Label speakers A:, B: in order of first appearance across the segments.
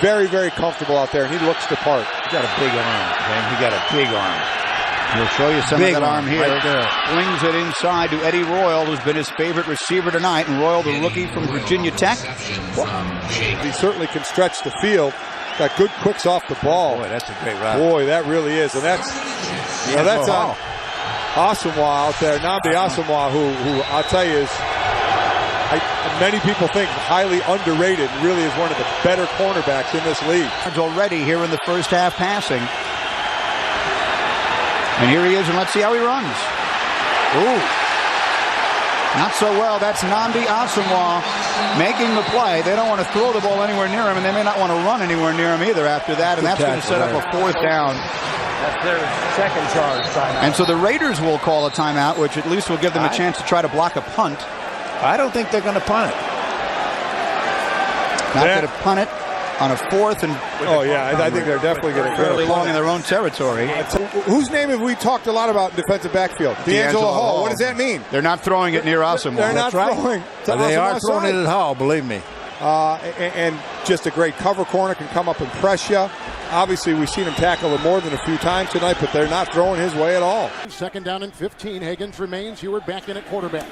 A: very, very comfortable out there, and he looks the part.
B: He got a big arm, man. He got a big arm.
C: We'll show you some
B: big
C: of that arm here.
B: Right there.
C: Swings it inside to Eddie Royal, who's been his favorite receiver tonight. And Royal, the rookie from Virginia Tech.
A: He certainly can stretch the field. Got good quicks off the ball.
B: Boy, that's a great route.
A: Boy, that really is. And that's Asomugha out there. Nnamdi Asomugha, who I'll tell you is, many people think highly underrated, and really is one of the better cornerbacks in this league.
C: Already here in the first half passing. And here he is, and let's see how he runs. Ooh. Not so well. That's Nnamdi Asomugha making the play. They don't want to throw the ball anywhere near him, and they may not want to run anywhere near him either after that, and that's going to set up a fourth down.
D: That's their second charge timeout.
C: And so the Raiders will call a timeout, which at least will give them a chance to try to block a punt.
B: I don't think they're going to punt it.
C: Not going to punt it on a fourth and...
A: Oh, yeah, I think they're definitely going to
C: fairly long in their own territory.
A: Whose name have we talked a lot about in defensive backfield? D'Angelo Hall. What does that mean?
C: They're not throwing it near Asomugha.
A: They're not throwing.
B: They are throwing it at Hall, believe me.
A: And just a great cover corner, can come up and press you. Obviously, we've seen him tackle it more than a few times tonight, but they're not throwing his way at all.
E: Second down and 15. Higgins remains. Heward back in at quarterback.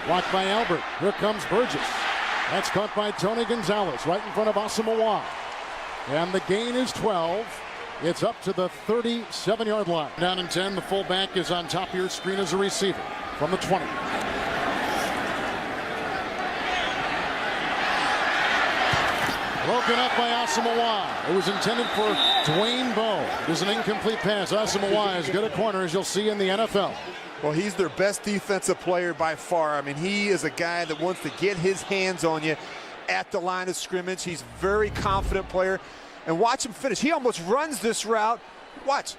E: Blocked by Albert. Here comes Burgess. That's caught by Tony Gonzalez right in front of Asomugha. And the gain is 12. It's up to the 37-yard line. Down and 10. The fullback is on top of your screen as a receiver from the 20. Broken up by Asomugha. It was intended for Dwayne Bowe. It is an incomplete pass. Asomugha is good at corner, as you'll see in the NFL.
F: Well, he's their best defensive player by far. I mean, he is a guy that wants to get his hands on you at the line of scrimmage. He's a very confident player. And watch him finish. He almost runs this route. Watch.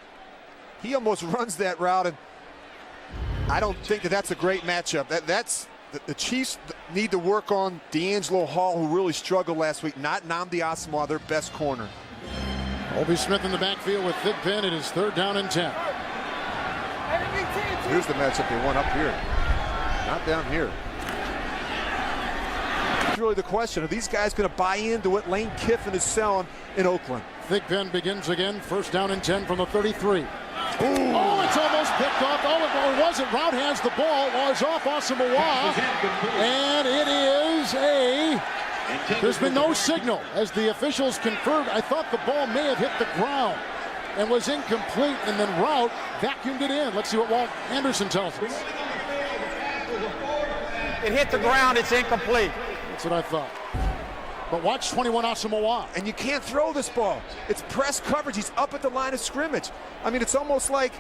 F: He almost runs that route. And I don't think that's a great matchup. The Chiefs need to work on D'Angelo Hall, who really struggled last week, not Nnamdi Asomugha, their best corner.
E: Colby Smith in the backfield with Thig Penn. It is third down and 10.
F: Here's the matchup they want up here, not down here. It's really the question. Are these guys going to buy into what Lane Kiffin is selling in Oakland?
E: Thig Penn begins again. First down and 10 from the 33. Ooh. Oh, it's almost picked off. Oh, it wasn't. Route has the ball. Was off Asomugha. And it is there's been no signal as the officials confirmed. I thought the ball may have hit the ground and was incomplete, and then Route vacuumed it in. Let's see what Walt Anderson tells us.
D: It hit the ground. It's incomplete.
E: That's what I thought. But watch 21 Asomugha.
F: And you can't throw this ball. It's press coverage. He's up at the line of scrimmage. I mean, it's almost like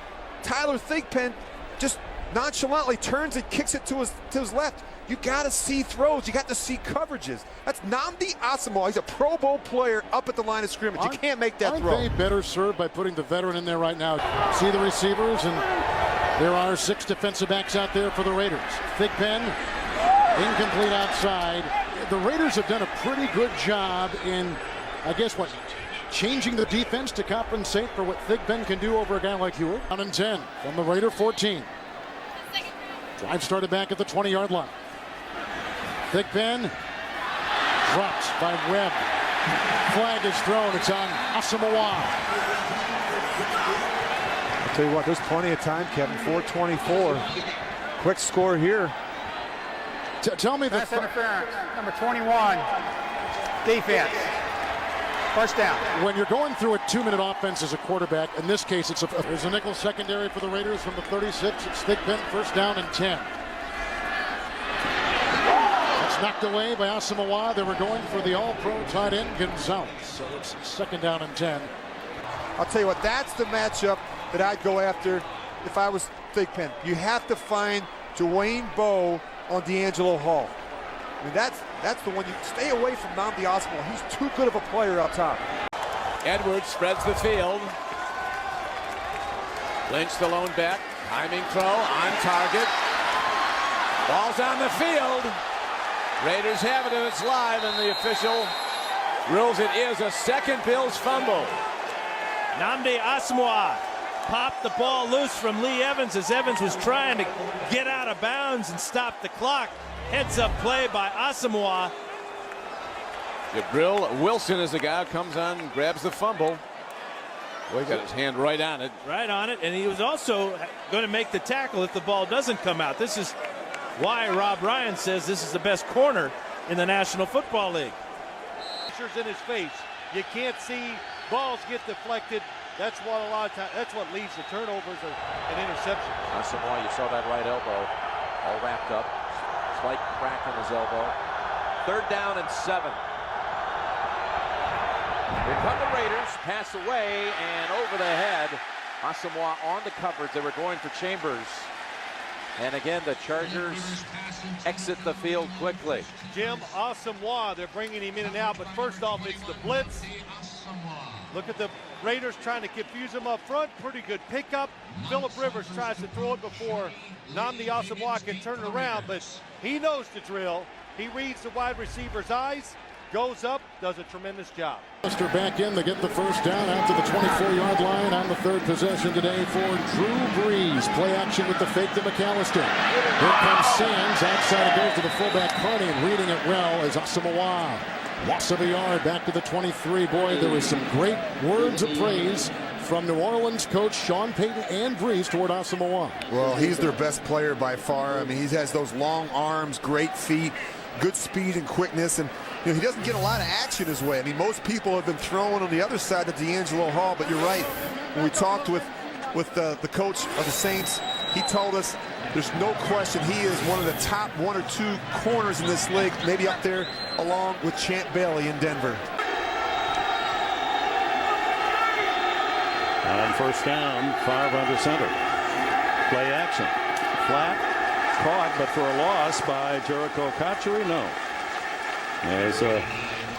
F: Tyler Thigpen just nonchalantly turns and kicks it to his left. You got to see throws. You got to see coverages. That's Nnamdi Asomugha. He's a Pro Bowl player up at the line of scrimmage. You can't make that throw.
E: Aren't they better served by putting the veteran in there right now? See the receivers, and there are 6 defensive backs out there for the Raiders. Thigpen, incomplete outside. The Raiders have done a pretty good job in, I guess, changing the defense to compensate for what Thigpen can do over a guy like Heward. Down and 10 from the Raider 14. Drive started back at the 20-yard line. Thigpen drops by Webb. Flag is thrown. It's on Asomugha.
F: I'll tell you what, there's plenty of time, Kevin. 4:24. Quick score here.
E: Tell me
D: Pass interference, number 21, defense. First down.
E: When you're going through a 2-minute offense as a quarterback, in this case, there's a nickel secondary for the Raiders from the 36. It's Thigpen, first down and 10. That's knocked away by Asomugha. They were going for the all-pro tight end Gonzalez. So it's second down and 10.
F: I'll tell you what, that's the matchup that I'd go after if I was Thigpen. You have to find Dwayne Bowe on D'Angelo Hall. I mean, that's the one. You stay away from Nnamdi Asomugha. He's too good of a player up top.
G: Edwards spreads the field. Lynch the lone back. Timing throw on target. Ball's on the field. Raiders have it, and it's live, and the official rules it is a second Bills fumble.
H: Nnamdi Asomugha popped the ball loose from Lee Evans as Evans was trying to get out of bounds and stop the clock. Heads up play by Asomugha.
G: Jabril Wilson is the guy who comes on and grabs the fumble. Boy, he got his hand right on it.
H: Right on it, and he was also going to make the tackle if the ball doesn't come out. This is why Rob Ryan says this is the best corner in the National Football League.
I: Pressure's in his face. You can't see balls get deflected. That's what a lot of times. That's what leads to turnovers and interceptions.
J: Asomugha, you saw that right elbow all wrapped up. Slight crack in his elbow. 3rd down and 7. Here come the Raiders. Pass away and over the head. Asomugha on the coverage. They were going for Chambers. And again, the Chargers exit the field quickly.
I: Jim, Asomugha, they're bringing him in and out. But first off, it's the blitz. Look at the Raiders trying to confuse him up front. Pretty good pickup. Phillip Rivers tries to throw it before Nnamdi Asomugha can turn it around, but he knows the drill. He reads the wide receiver's eyes, goes up, does a tremendous job.
E: McAllister back in to get the first down out to the 24-yard line on the 3rd possession today for Drew Brees. Play action with the fake to McAllister. Here comes Sands. Outside it goes to the fullback Carney, and reading it well is Asomugha. Loss of a yard back to the 23. Boy, there was some great words of praise from New Orleans coach Sean Payton and Brees toward Asomugha.
F: Well, he's their best player by far. I mean, he has those long arms, great feet, good speed and quickness, and he doesn't get a lot of action his way. I mean, most people have been throwing on the other side of D'Angelo Hall, but you're right. When we talked with the coach of the Saints, he told us there's no question he is one of the top 1 or 2 corners in this league, maybe up there along with Champ Bailey in Denver.
K: On first down, Favre under center. Play action. Flat. Caught, but for a loss by Jericho Cotchery. No.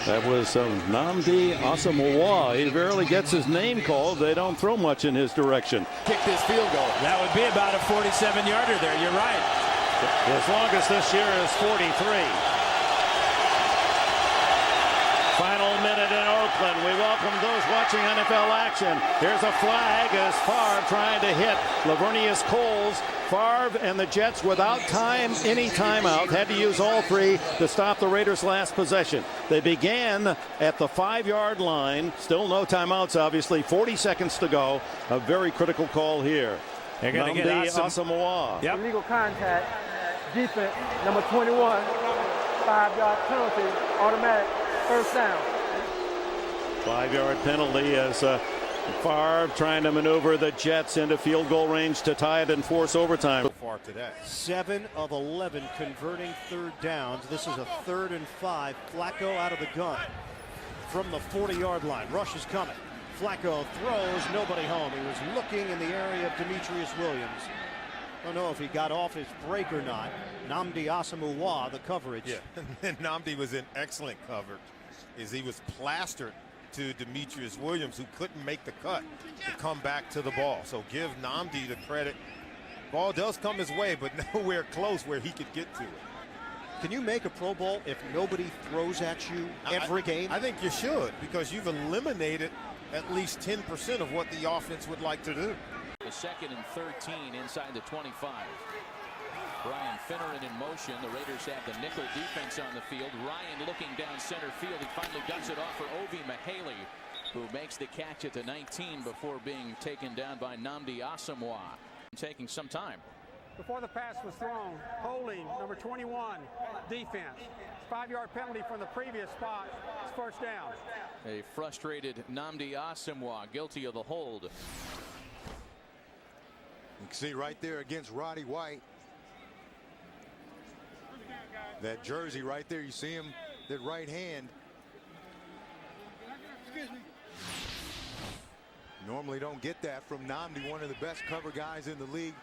K: That was Nnamdi Asomugha. He barely gets his name called. They don't throw much in his direction.
H: Kick this field goal. That would be about a 47-yarder there. You're right.
K: His longest this year is 43. Final minute in Oakland. We welcome those watching NFL action. Here's a flag as Favre trying to hit Lavernius Coles. Favre and the Jets without any timeout, had to use all 3 to stop the Raiders' last possession. They began at the 5-yard line. Still no timeouts, obviously. 40 seconds to go. A very critical call here.
H: They're going to get
K: Asomugha.
H: Yep.
D: Illegal contact. Defense, number 21. 5-yard penalty. Automatic. First down.
K: 5-yard penalty as Favre trying to maneuver the Jets into field goal range to tie it and force overtime.
E: So far today.
L: 7 of 11 converting 3rd downs. This is a 3rd and 5. Flacco out of the gun from the 40-yard line. Rush is coming. Flacco throws, nobody home. He was looking in the area of Demetrius Williams. Don't know if he got off his break or not. Nnamdi Asomugha, the coverage.
M: Yeah, Nnamdi was in excellent coverage as he was plastered to Demetrius Williams, who couldn't make the cut to come back to the ball. So give Nnamdi the credit. Ball does come his way, but nowhere close where he could get to it.
L: Can you make a Pro Bowl if nobody throws at you every game?
M: I think you should, because you've eliminated at least 10% of what the offense would like to do.
J: The 2nd and 13 inside the 25. Brian Finneran in motion. The Raiders have the nickel defense on the field. Ryan looking down center field. He finally ducks it off for Ovi Mihaly, who makes the catch at the 19 before being taken down by Nnamdi Asomugha. Taking some time.
D: Before the pass was thrown, holding, number 21, defense. 5-yard penalty from the previous spot. It's first down.
J: A frustrated Nnamdi Asomugha guilty of the hold.
M: You can see right there against Roddy White. That jersey right there, you see him, that right hand. Normally don't get that from Nnamdi, one of the best cover guys in the league.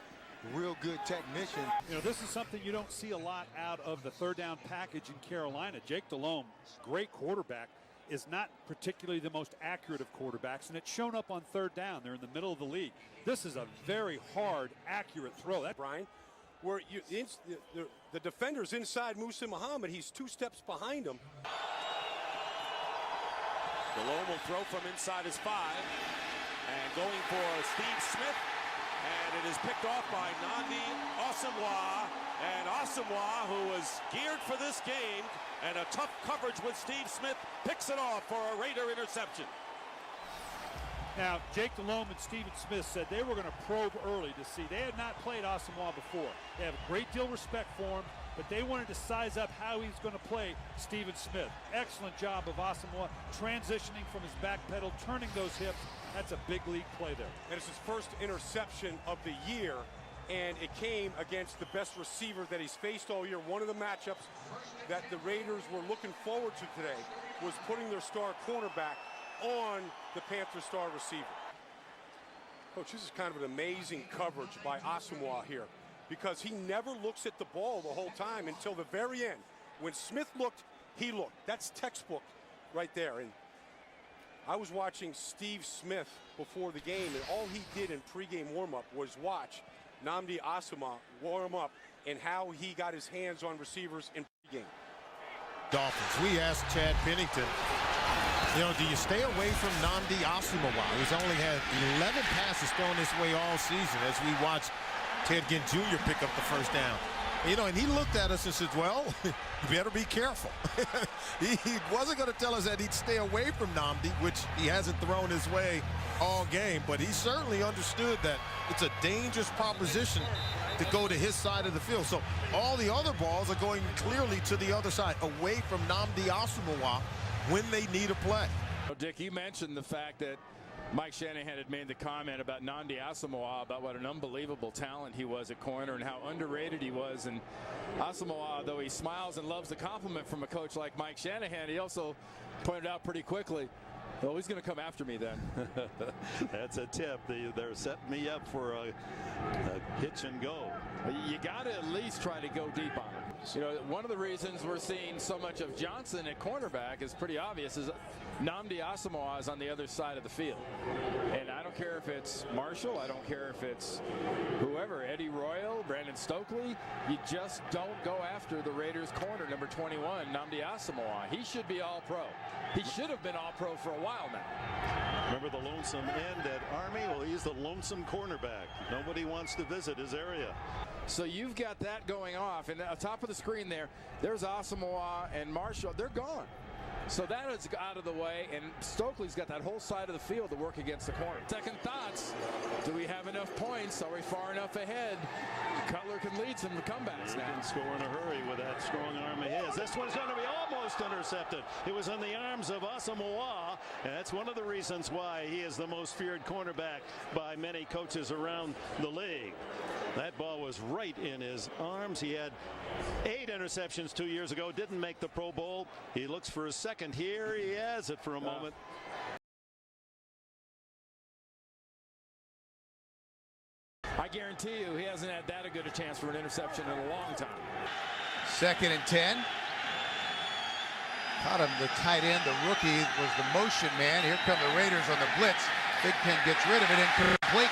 M: Real good technician.
N: You know, this is something you don't see a lot out of the 3rd down package in Carolina. Jake Delhomme, great quarterback, is not particularly the most accurate of quarterbacks, and it's shown up on 3rd down. They're in the middle of the league. This is a very hard, accurate throw. That,
O: Brian, where the defender's inside Musa Muhammad, he's 2 steps behind him.
P: Delhomme will throw from inside his 5, and going for Steve Smith. And it is picked off by Nnamdi Asomugha. And Asomugha, who was geared for this game, and a tough coverage with Steve Smith, picks it off for a Raider interception.
N: Now, Jake Delhomme and Stephen Smith said they were going to probe early to see. They had not played Asomugha before. They have a great deal of respect for him, but they wanted to size up how he's going to play Stephen Smith. Excellent job of Asomugha transitioning from his back pedal, turning those hips. That's a big league play there.
O: And it's his first interception of the year, and it came against the best receiver that he's faced all year. One of the matchups that the Raiders were looking forward to today was putting their star cornerback on the Panther star receiver. Coach, this is kind of an amazing coverage by Asomugha here, because he never looks at the ball the whole time until the very end. When Smith looked, he looked. That's textbook right there. And I was watching Steve Smith before the game, and all he did in pregame warm-up was watch Nnamdi Asomugha warm up and how he got his hands on receivers in pregame.
M: Dolphins. We asked Chad Pennington, do you stay away from Nnamdi Asomugha? He's only had 11 passes thrown this way all season, as we watched Ted Ginn Jr. pick up the first down. And he looked at us and said, well, you better be careful. he wasn't going to tell us that he'd stay away from Nnamdi, which he hasn't thrown his way all game, but he certainly understood that it's a dangerous proposition to go to his side of the field. So all the other balls are going clearly to the other side, away from Nnamdi Asomugha when they need a play.
G: Well, Dick, you mentioned the fact that Mike Shanahan had made the comment about Nnamdi Asomugha, about what an unbelievable talent he was at corner and how underrated he was. And Asomugha, though he smiles and loves the compliment from a coach like Mike Shanahan, he also pointed out pretty quickly, well, he's going to come after me then.
K: That's a tip. They're setting me up for a hitch and go.
G: You got to at least try to go deep on him. One of the reasons we're seeing so much of Johnson at cornerback is pretty obvious, is Nnamdi Asomugha is on the other side of the field. And I don't care if it's Marshall, I don't care if it's whoever, Eddie Royal, Brandon Stokely, you just don't go after the Raiders corner, number 21, Nnamdi Asomugha. He should be all-pro. He should have been all-pro for a while now.
K: Remember the lonesome end at Army? Well, he's the lonesome cornerback. Nobody wants to visit his area.
G: So you've got that going off, and at the top of the screen there's Asomugha and Marshall. They're gone. So that is out of the way, and Stokely's got that whole side of the field to work against the corner. Second thoughts, do we have enough points? Are we far enough ahead? Cutler can lead some comebacks now.
K: He can score in a hurry with that strong arm of his. This one's going to be almost intercepted. It was in the arms of Asomugha, and that's one of the reasons why he is the most feared cornerback by many coaches around the league. That ball was right in his arms. He had 8 interceptions 2 years ago, didn't make the Pro Bowl. He looks for his second. Here he has it for a moment.
G: I guarantee you he hasn't had that good a chance for an interception in a long time.
Q: 2nd and 10. Caught him, the tight end, the rookie was the motion man. Here come the Raiders on the blitz. Big Pen gets rid of it, incomplete.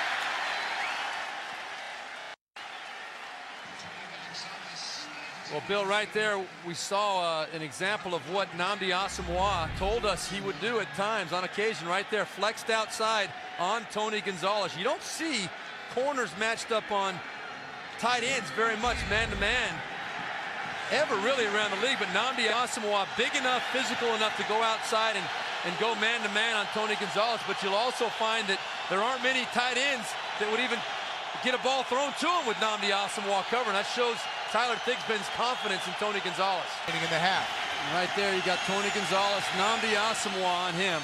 R: Well, Bill, right there, we saw an example of what Nnamdi Asomugha told us he would do at times, on occasion, right there, flexed outside on Tony Gonzalez. You don't see corners matched up on tight ends very much man-to-man ever really around the league, but Nnamdi Asomugha, big enough, physical enough to go outside and go man-to-man on Tony Gonzalez, but you'll also find that there aren't many tight ends that would even get a ball thrown to him with Nnamdi Asomugha covering. That shows Tyler Thigpen's confidence in Tony Gonzalez.
Q: In the half.
R: Right there, you got Tony Gonzalez, Nnamdi Asomugha on him.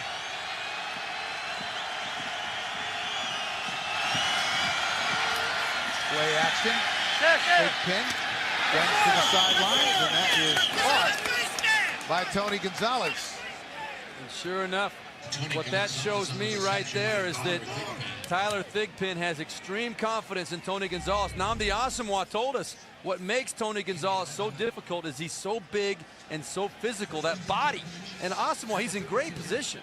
Q: Play action. Thigpen runs to the sidelines, and that is caught by Tony Gonzalez.
R: And sure enough, what that shows me right there is that Tyler Thigpen has extreme confidence in Tony Gonzalez. Nnamdi Asomugha told us what makes Tony Gonzalez so difficult is he's so big and so physical, that body. And Asomugha, he's in great position.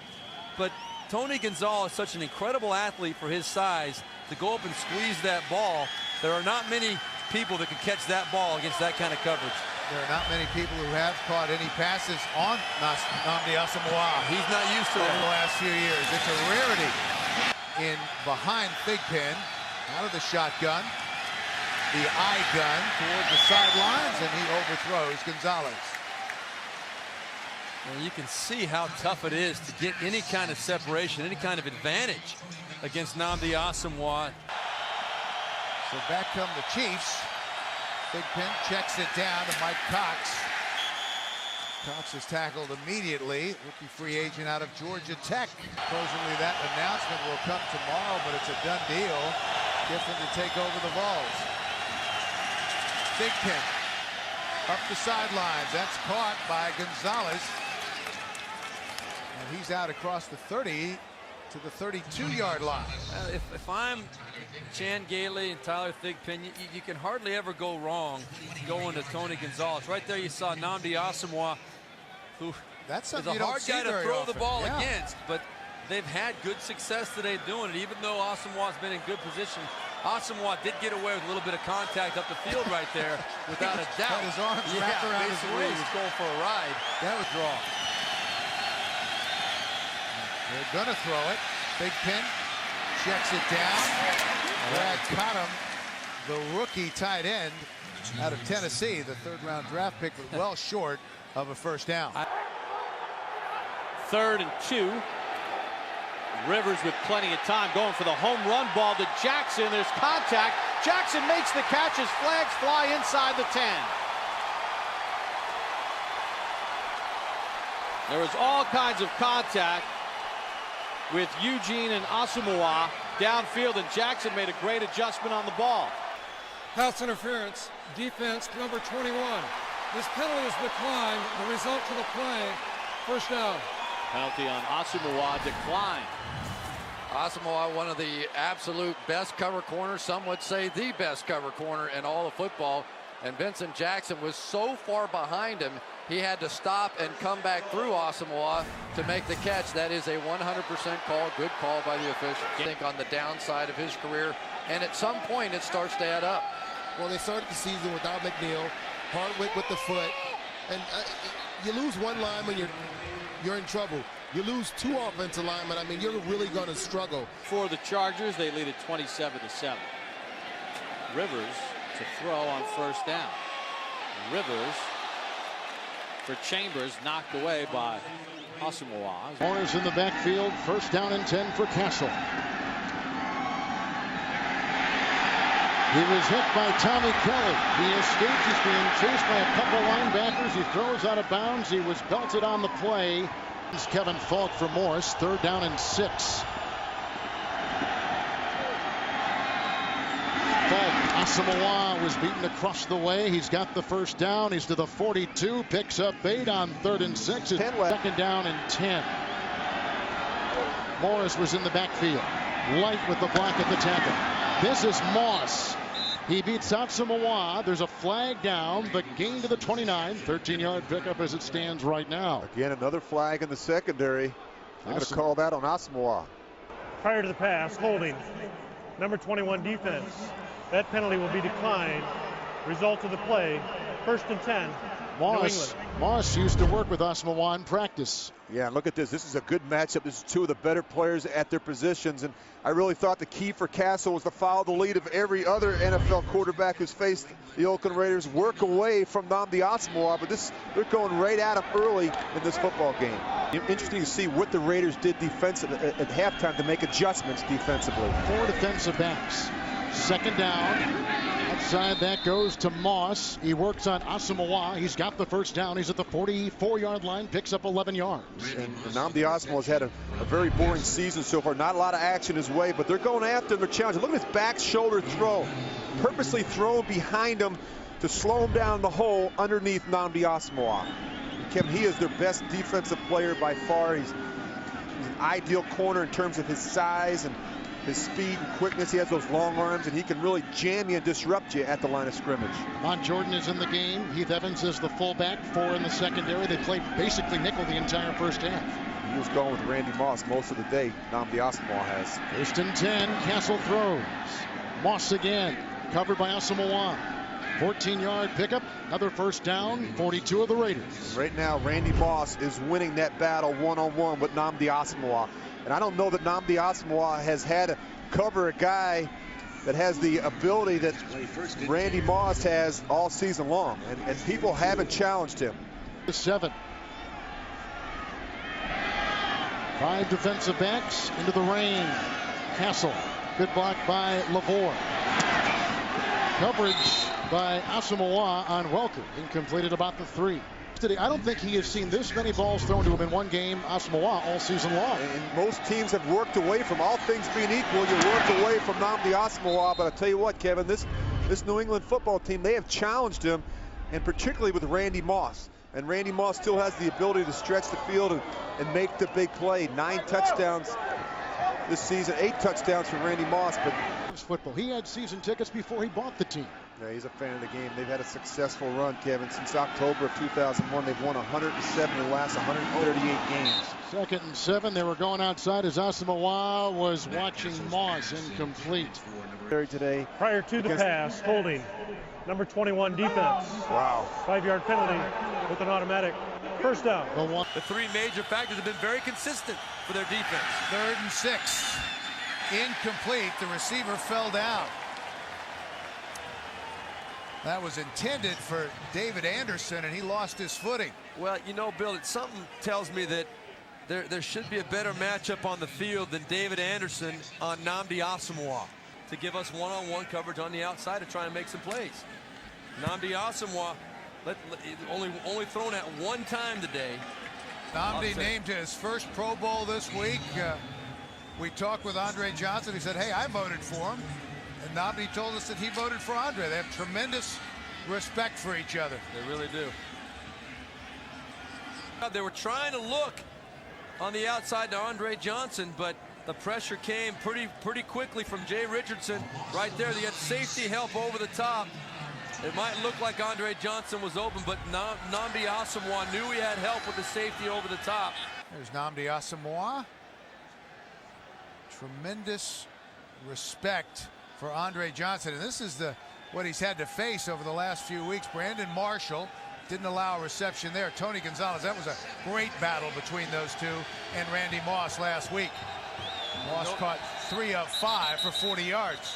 R: But Tony Gonzalez is such an incredible athlete for his size to go up and squeeze that ball. There are not many people that can catch that ball against that kind of coverage.
Q: There are not many people who have caught any passes on Nnamdi Asomugha.
R: He's not used to it
Q: over the last few years. It's a rarity in behind Thigpen. Out of the shotgun. The eye gun towards the sidelines, and he overthrows Gonzalez.
R: And you can see how tough it is to get any kind of separation, any kind of advantage against Nnamdi Asomugha.
Q: So back come the Chiefs. Big Pen checks it down to Mike Cox. Cox is tackled immediately. Rookie free agent out of Georgia Tech. Supposedly that announcement will come tomorrow, but it's a done deal. Kiffin to take over the Vols. Big Pen up the sidelines. That's caught by Gonzalez. And he's out across the 30 to the 32-yard line.
R: If I'm Chan Gailey and Tyler Thigpen, you can hardly ever go wrong going to Tony Gonzalez. Right there you saw Nnamdi Asomugha, who
Q: That's
R: is a hard guy to throw the ball
Q: yeah.
R: against, but they've had good success today doing it. Even though Asomugha's been in good position, Asomugha did get away with a little bit of contact up the field right there, without a doubt.
Q: Had his arms wrapped around his waist.
R: He was going for a ride.
Q: That was wrong. They're gonna throw it. Big Pen checks it down. Brad Cottom, the rookie tight end out of Tennessee, the third-round draft pick, but well short of a first down.
K: 3rd and 2. Rivers with plenty of time going for the home run ball to Jackson. There's contact. Jackson makes the catch as flags fly inside the 10. There was all kinds of contact with Eugene and Asomugha downfield, and Jackson made a great adjustment on the ball.
S: Pass interference, defense number 21. This penalty is declined. The result to the play, first down.
K: Penalty on Asomugha declined.
T: Asomugha, one of the absolute best cover corners, some would say the best cover corner in all of football. And Vincent Jackson was so far behind him, he had to stop and come back through Asomugha to make the catch. That is a 100% call, good call by the official. I think on the downside of his career, and at some point it starts to add up.
U: Well, they started the season without McNeil, Hardwick with the foot, and you lose one lineman, you're in trouble. You lose 2 offensive linemen, I mean, you're really going to struggle.
K: For the Chargers, they lead it 27-7. Rivers to throw on first down. Rivers for Chambers, knocked away by Asomugha.
E: Corners in the backfield, first down and 10 for Castle. He was hit by Tommy Kelly. He escaped. He's being chased by a couple linebackers. He throws out of bounds. He was belted on the play. It's Kevin Falk for Morris, 3rd down and 6. Asomugha was beaten across the way. He's got the first down. He's to the 42. Picks up 8 on 3rd and 6. It's 2nd down and 10. Morris was in the backfield. Light with the block at the tackle. This is Moss. He beats Asomugha. There's a flag down. The gain to the 29. 13-yard pickup as it stands right now.
A: Again, another flag in the secondary. They're going to call that on Asomugha.
V: Prior to the pass, holding. Number 21 defense. That penalty will be declined. Result of the play, 1st and 10.
E: Moss used to work with Asomugha in practice.
A: Yeah, look at this. This is a good matchup. This is 2 of the better players at their positions. And I really thought the key for Castle was to follow the lead of every other NFL quarterback who's faced the Oakland Raiders, work away from Nnamdi Asomugha. But they're going right at him early in this football game. Interesting to see what the Raiders did defensively at halftime to make adjustments defensively.
E: 4 defensive backs. 2nd down. Outside that goes to Moss. He works on Asomugha. He's got the first down. He's at the 44-yard line. Picks up 11 yards.
A: And Nnamdi Asomugha has had a very boring season so far. Not a lot of action his way, but they're going after him. They're challenging. Look at his back shoulder throw. Purposely thrown behind him to slow him down the hole underneath Nnamdi Asomugha. Kevin, he is their best defensive player by far. He's an ideal corner in terms of his size and his speed and quickness. He has those long arms, and he can really jam you and disrupt you at the line of scrimmage.
E: Mont Jordan is in the game. Heath Evans is the fullback. 4 in the secondary. They played basically nickel the entire first half.
A: He was going with Randy Moss most of the day. Nnamdi Asomugha has.
E: 1st and 10. Castle throws. Moss again. Covered by Asomugha. 14-yard pickup. Another first down. 42 of the Raiders.
A: Right now, Randy Moss is winning that battle one-on-one with Nnamdi Asomugha. And I don't know that Nnamdi Asomugha has had to cover a guy that has the ability that Randy Moss has all season long, and people haven't challenged him.
E: 7. 5 defensive backs into the rain. Hassel, good block by Lavore. Coverage by Asomugha on Welker, incomplete at about the 3. Today, I don't think he has seen this many balls thrown to him in one game, Asomugha, all season long.
A: And most teams have worked away from, all things being equal, you work away from Nnamdi Asomugha. But I tell you what, Kevin, this New England football team, they have challenged him, and particularly with Randy Moss. And Randy Moss still has the ability to stretch the field and make the big play. 9 touchdowns this season, 8 touchdowns for Randy Moss. But
E: football, he had season tickets before he bought the team.
A: Yeah, he's a fan of the game. They've had a successful run, Kevin. Since October of 2001, they've won 107 in the last 138 games.
E: 2nd and 7. They were going outside as Asomugha was watching Moss, incomplete.
A: Today,
V: prior to the pass, holding. Number 21 defense.
A: Wow.
V: 5-yard penalty with an automatic first down.
R: The 3 major factors have been very consistent for their defense.
Q: 3rd and 6. Incomplete. The receiver fell down. That was intended for David Anderson, and he lost his footing.
R: Well, you know, Bill, something tells me that there should be a better matchup on the field than David Anderson on Nnamdi Asomugha to give us one-on-one coverage on the outside to try and make some plays. Nnamdi Asomugha only thrown at 1 time today.
Q: Nnamdi named his first Pro Bowl this week. We talked with Andre Johnson. He said, hey, I voted for him. And Nnamdi told us that he voted for Andre. They have tremendous respect for each other.
R: They really do. They were trying to look on the outside to Andre Johnson, but the pressure came pretty quickly from Jay Richardson right there. They had safety help over the top. It might look like Andre Johnson was open, but Nnamdi Asomugha knew he had help with the safety over the top.
Q: There's Nnamdi Asomugha. Tremendous respect for Andre Johnson, and this is what he's had to face over the last few weeks. Brandon Marshall didn't allow a reception there. Tony Gonzalez, that was a great battle between those two and Randy Moss last week. Moss caught 3 of 5 for 40 yards.